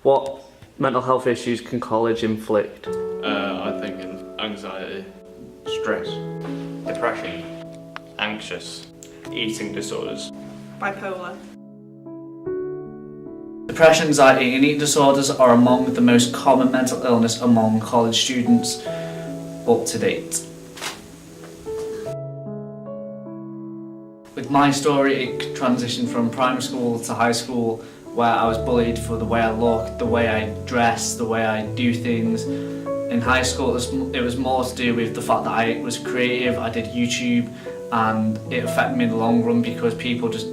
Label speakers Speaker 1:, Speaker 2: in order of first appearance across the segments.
Speaker 1: What mental health issues can college inflict?
Speaker 2: I think anxiety,
Speaker 3: stress, depression, anxious, eating disorders,
Speaker 4: bipolar.
Speaker 5: Depression, anxiety and eating disorders are among the most common mental illness among college students up to date. With my story, it transitioned from primary school to high school, where I was bullied for the way I looked, the way I dressed, the way I do things. In high school, it was more to do with the fact that I was creative. I did YouTube, and it affected me in the long run because people just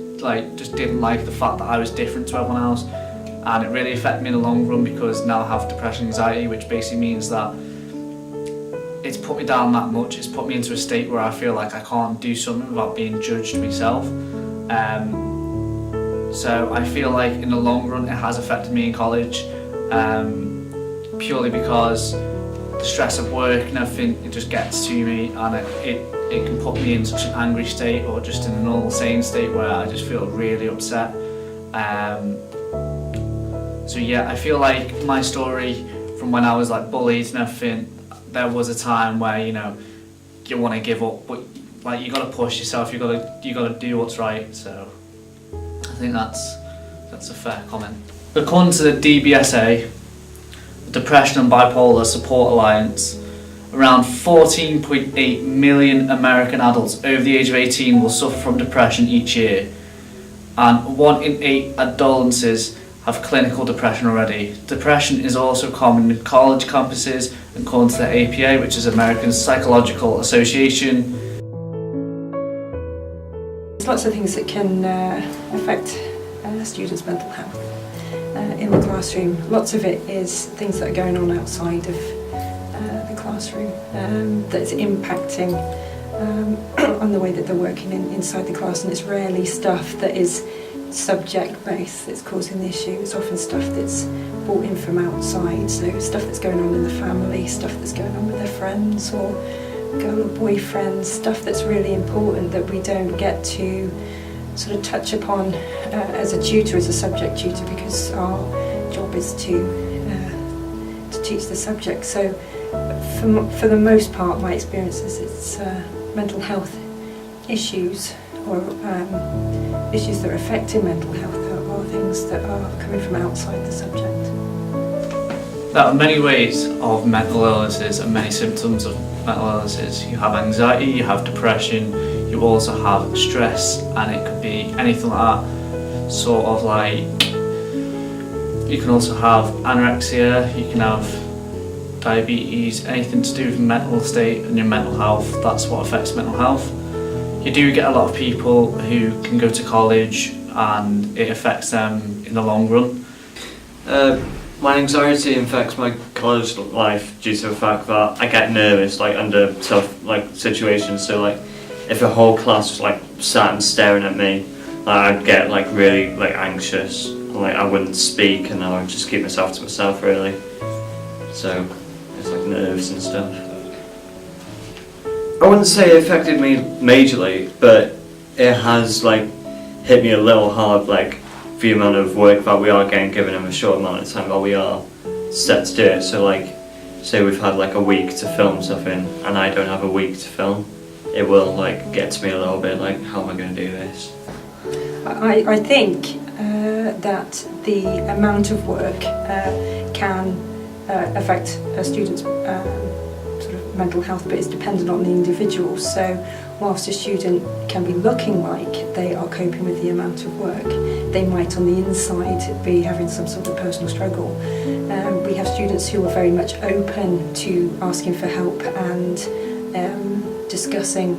Speaker 5: didn't like the fact that I was different to everyone else, and it really affected me in the long run because now I have depression, anxiety, which basically means that it's put me down that much. It's put me into a state where I feel like I can't do something without being judged myself. So I feel like in the long run it has affected me in college, purely because the stress of work and everything, it just gets to me, and it can put me in such an angry state, or just in a normal sane state where I just feel really upset. So yeah, I feel like my story from when I was like bullied and everything, there was a time where you want to give up, but like you got to push yourself, you got to do what's right. So I think that's a fair comment. According to the DBSA, the Depression and Bipolar Support Alliance, around 14.8 million American adults over the age of 18 will suffer from depression each year, and 1 in 8 adolescents have clinical depression already. Depression is also common in college campuses, according to the APA, which is American Psychological Association.
Speaker 4: There's lots of things that can affect students' mental health in the classroom. Lots of it is things that are going on outside of the classroom that's impacting on the way that they're working inside the class, and it's rarely stuff that is subject-based that's causing the issue. It's often stuff that's brought in from outside, so stuff that's going on in the family, stuff that's going on with their friends or girl or boyfriends, stuff that's really important that we don't get to sort of touch upon as a tutor, as a subject tutor, because our job is to teach the subject. So for the most part, my experience is it's mental health issues or issues that are affecting mental health are things that are coming from outside the subject.
Speaker 5: There are many ways of mental illnesses and many symptoms of mental illnesses. You have anxiety, you have depression, you also have stress, and it could be anything like that. Sort of like, you can also have anorexia, you can have diabetes, anything to do with mental state and your mental health. That's what affects mental health. You do get a lot of people who can go to college and it affects them in the long run.
Speaker 3: My anxiety affects my college life due to the fact that I get nervous under tough situations. So if a whole class was sat and staring at me, I'd get really anxious. I wouldn't speak, and I would just keep myself to myself really. So it's nerves and stuff. I wouldn't say it affected me majorly, but it has hit me a little hard, for the amount of work that we are getting given in a short amount of time that we are set to do it. So say we've had a week to film something and I don't have a week to film, it will get to me a little bit how am I going to do this?
Speaker 4: I think that the amount of work can affect a student's sort of mental health, but it's dependent on the individual. So whilst a student can be looking like they are coping with the amount of work, they might on the inside be having some sort of personal struggle. We have students who are very much open to asking for help and discussing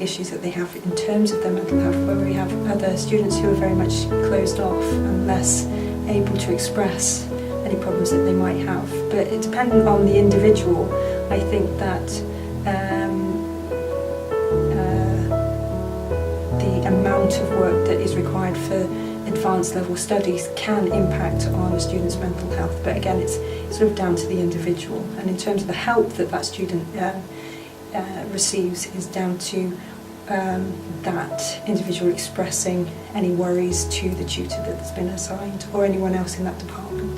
Speaker 4: issues that they have in terms of their mental health, where we have other students who are very much closed off and less able to express any problems that they might have. But it depending on the individual, I think that the amount of work that is required for advanced level studies can impact on a student's mental health. But again, it's sort of down to the individual. And in terms of the help that that student receives is down to that individual expressing any worries to the tutor that's been assigned or anyone else in that department.